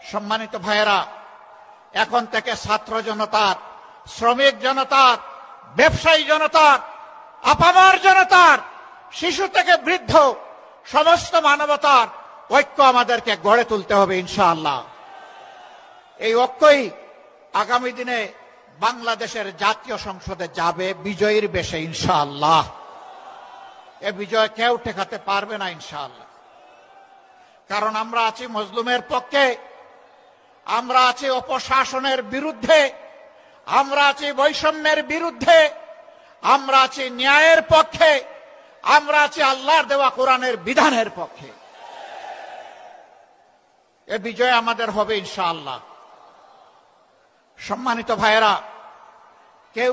সম্মানিত ভাইয়েরা, এখন থেকে ছাত্র জনতার, শ্রমিক জনতার, ব্যবসায়ী জনতার, আপামর জনতার, শিশু থেকে বৃদ্ধ সমস্ত মানবতার ঐক্য আমাদেরকে গড়ে তুলতে হবে ইনশাআল্লাহ। এই ঐক্যই আগামী দিনে বাংলাদেশের জাতীয় সংসদে যাবে বিজয়ীর বেশে ইনশাআল্লাহ। এ বিজয় কেউ ঠেকাতে পারবে না ইনশাআল্লাহ। কারণ আমরা আছি মজলুমের পক্ষে, আমরা আছি অপশাসনের বিরুদ্ধে, আমরা আছি বৈষম্যের বিরুদ্ধে, আমরা আছি ন্যায়ের পক্ষে, আমরা আছি আল্লাহর দেওয়া কোরআনের বিধানের পক্ষে। এ বিজয় আমাদের হবে ইনশাআল্লাহ। সম্মানিত ভাইয়েরা, কেউ